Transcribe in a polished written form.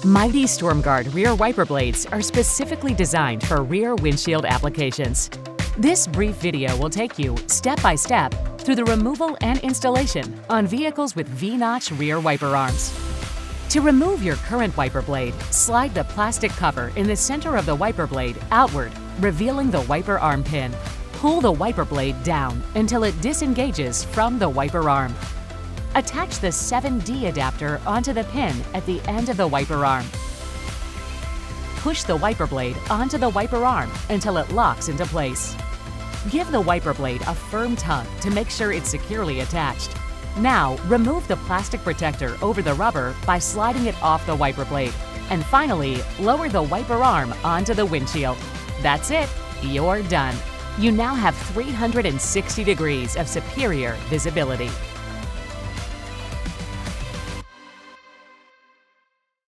Mighty StormGuard rear wiper blades are specifically designed for rear windshield applications. This brief video will take you step by step through the removal and installation on vehicles with V-notch rear wiper arms. To remove your current wiper blade, slide the plastic cover in the center of the wiper blade outward, revealing the wiper arm pin. Pull the wiper blade down until it disengages from the wiper arm. Attach the 7D adapter onto the pin at the end of the wiper arm. Push the wiper blade onto the wiper arm until it locks into place. Give the wiper blade a firm tug to make sure it's securely attached. Now, remove the plastic protector over the rubber by sliding it off the wiper blade. And finally, lower the wiper arm onto the windshield. That's it, you're done. You now have 360 degrees of superior visibility.